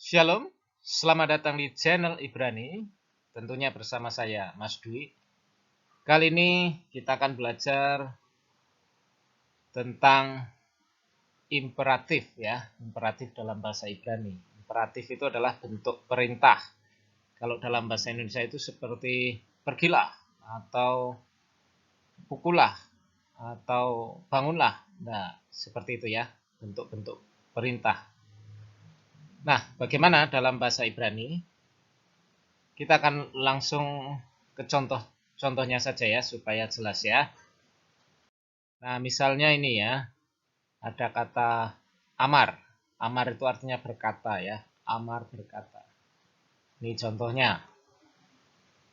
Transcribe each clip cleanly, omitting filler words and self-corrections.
Shalom, selamat datang di channel Ibrani, tentunya bersama saya Mas Dwi. Kali ini kita akan belajar tentang imperatif ya, imperatif dalam bahasa Ibrani. Imperatif itu adalah bentuk perintah. Kalau dalam bahasa Indonesia itu seperti pergilah, atau pukullah, atau bangunlah. Nah, seperti itu ya, bentuk-bentuk perintah. Nah, bagaimana dalam bahasa Ibrani? Kita akan langsung ke contohnya saja ya, supaya jelas ya. Nah, misalnya ini ya, ada kata amar. Amar itu artinya berkata ya, amar berkata. Ini contohnya.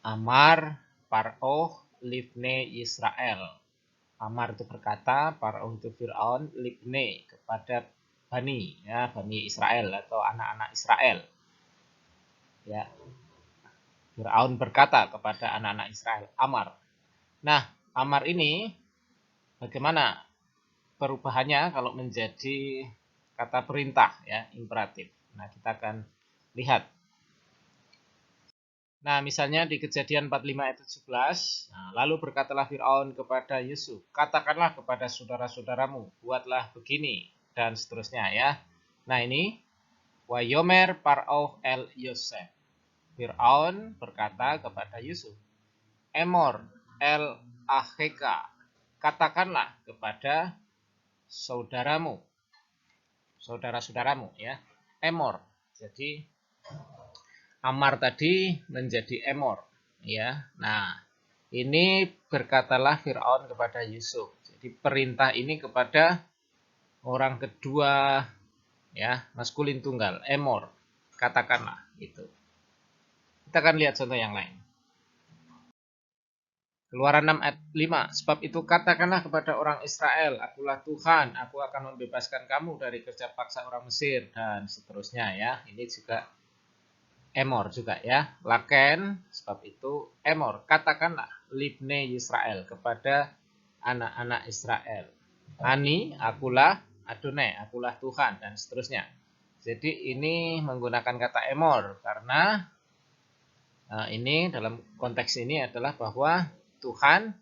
Amar Paroh Livne Israel. Amar itu berkata, Paroh itu Fir'aun, Livne kepada Bani, ya, Bani Israel atau anak-anak Israel. Ya, Fir'aun berkata kepada anak-anak Israel, Amar. Nah, Amar ini bagaimana perubahannya kalau menjadi kata perintah ya, imperatif. Nah, kita akan lihat. Nah, misalnya di Kejadian 45 ayat 17, nah, lalu berkatalah Firaun kepada Yusuf, katakanlah kepada saudara-saudaramu, buatlah begini dan seterusnya ya. Nah, ini wa yomer Paroh el Yosef. Firaun berkata kepada Yusuf, Emor el Aheka, katakanlah kepada saudaramu, saudara-saudaramu ya. Emor. Jadi Amar tadi menjadi Emor ya. Nah, ini berkatalah Firaun kepada Yusuf. Jadi perintah ini kepada orang kedua ya, maskulin tunggal, Emor. Katakanlah itu. Kita akan lihat contoh yang lain. Keluaran 6 ayat 5. Sebab itu katakanlah kepada orang Israel, akulah Tuhan, aku akan membebaskan kamu dari kerja paksa orang Mesir, dan seterusnya ya. Ini juga Emor juga ya. Laken, sebab itu Emor. Katakanlah Libne Israel kepada anak-anak Israel. Ani, akulah Adonai, akulah Tuhan, dan seterusnya. Jadi ini menggunakan kata Emor, karena ini dalam konteks ini adalah bahwa Tuhan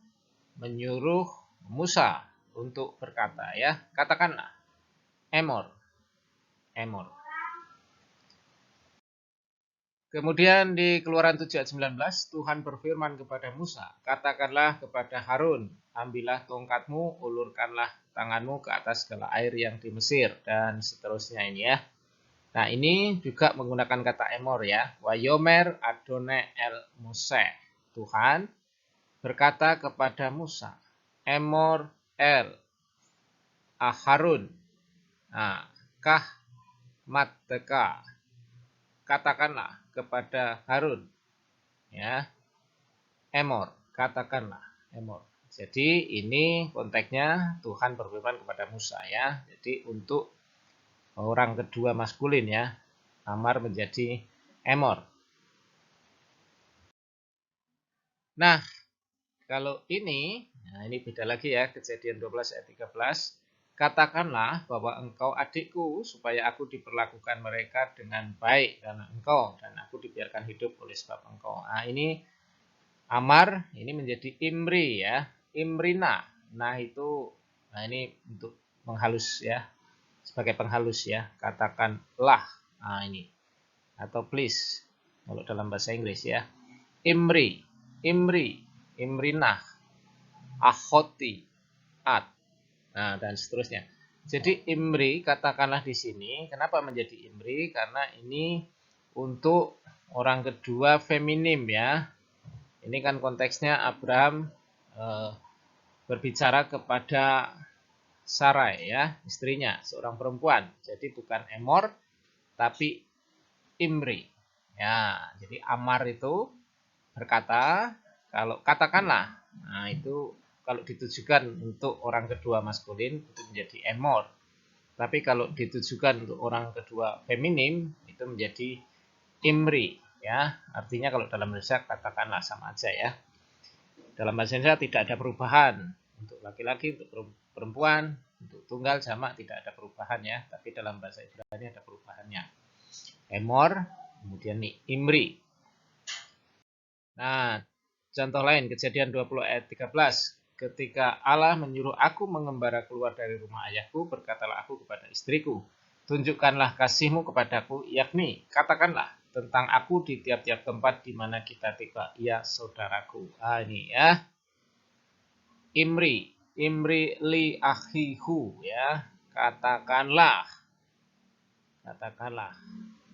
menyuruh Musa untuk berkata ya, katakanlah Emor, Emor. Kemudian di Keluaran 7 ayat 19, Tuhan berfirman kepada Musa, katakanlah kepada Harun, ambillah tongkatmu, ulurkanlah tanganmu ke atas segala air yang di Mesir, dan seterusnya ini ya. Nah, ini juga menggunakan kata Emor ya. Wa yomer Adonai el Mose. Tuhan berkata kepada Musa, Emor el Aharun. Nah, kah mateka. Katakanlah kepada Harun. Ya. Emor, katakanlah Emor. Jadi ini konteksnya Tuhan berfirman kepada Musa ya. Jadi untuk orang kedua maskulin ya, Amar menjadi Emor. Nah, kalau ini, nah ini beda lagi ya, Kejadian 12 ayat 13. Katakanlah bahwa engkau adikku, supaya aku diperlakukan mereka dengan baik karena engkau, dan aku dibiarkan hidup oleh sebab engkau. Nah, ini Amar, ini menjadi Imri ya, Imrina. Nah, itu, nah ini untuk menghalus ya, sebagai penghalus ya, katakanlah. Nah, ini, atau please, kalau dalam bahasa Inggris ya. Imri, Imri, Imrinah, Ahoti, At, nah dan seterusnya. Jadi Imri katakanlah di sini, kenapa menjadi Imri? Karena ini untuk orang kedua feminim ya. Ini kan konteksnya Abraham berbicara kepada Sarai ya, istrinya, seorang perempuan. Jadi bukan Emor, tapi Imri. Ya, jadi Amar itu berkata, kalau katakanlah, nah itu kalau ditujukan untuk orang kedua maskulin itu menjadi Emor. Tapi kalau ditujukan untuk orang kedua feminim itu menjadi Imri ya. Artinya kalau dalam bahasa katakanlah sama aja ya. Dalam bahasa Indonesia tidak ada perubahan untuk laki-laki, untuk perempuan, untuk tunggal jamak tidak ada perubahan ya, tapi dalam bahasa Ibrani ada perubahannya. Emor, kemudian nih Imri. Nah, contoh lain, Kejadian 20 ayat 13. Ketika Allah menyuruh aku mengembara keluar dari rumah ayahku, berkatalah aku kepada istriku, tunjukkanlah kasihmu kepadaku, yakni katakanlah tentang aku di tiap-tiap tempat di mana kita tiba, ya saudaraku. Ini ya, Imri li akhihu ya, katakanlah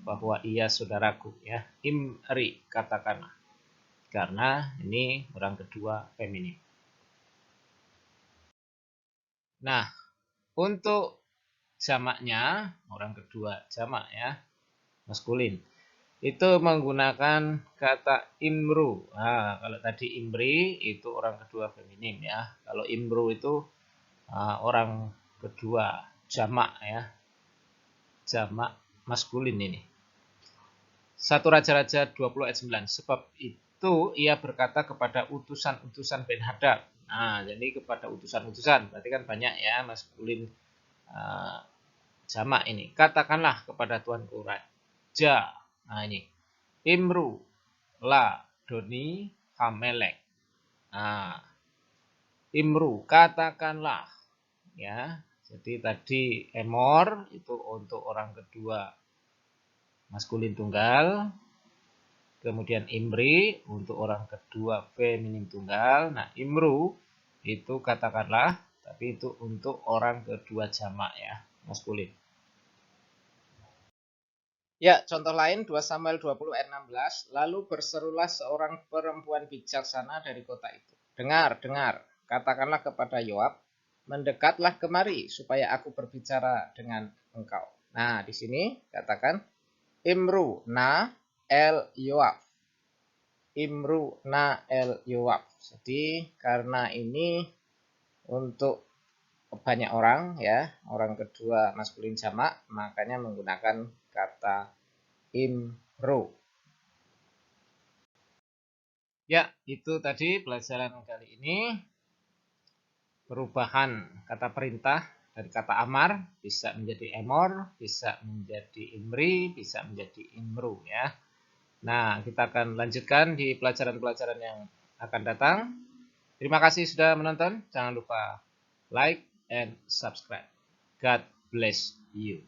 bahwa ia saudaraku ya, Imri katakanlah, karena ini orang kedua feminim. Nah, untuk jamaknya, orang kedua jamak ya, maskulin, itu menggunakan kata imru. Nah, kalau tadi imri itu orang kedua feminim ya. Kalau imru itu orang kedua jamak ya, jamak maskulin ini. 1 Raja-Raja 20 ayat 9. Sebab itu ia berkata kepada utusan-utusan Ben-Hadad. Nah, jadi kepada utusan-utusan, berarti kan banyak ya maskulin jamak ini. Katakanlah kepada tuanku raja. Nah ini. Imru la doni hamelek. Nah, Imru katakanlah ya. Jadi tadi emor itu untuk orang kedua maskulin tunggal. Kemudian imri untuk orang kedua feminim tunggal. Nah, imru itu katakanlah, tapi itu untuk orang kedua jamak ya, maskulin. Ya, contoh lain 2 Samuel 20 ayat 16. Lalu berserulah seorang perempuan bijaksana dari kota itu. Dengar, dengar, katakanlah kepada Yoab, mendekatlah kemari supaya aku berbicara dengan engkau. Nah, di sini katakan Imru na el Yoab. Imru na el Yoab. Jadi karena ini untuk banyak orang ya, orang kedua maskulin jamak, makanya menggunakan kata imru. Ya, itu tadi pelajaran kali ini. Perubahan kata perintah dari kata amar bisa menjadi emor, bisa menjadi imri, bisa menjadi imru ya. Nah, kita akan lanjutkan di pelajaran-pelajaran yang akan datang. Terima kasih sudah menonton. Jangan lupa like and subscribe. God bless you.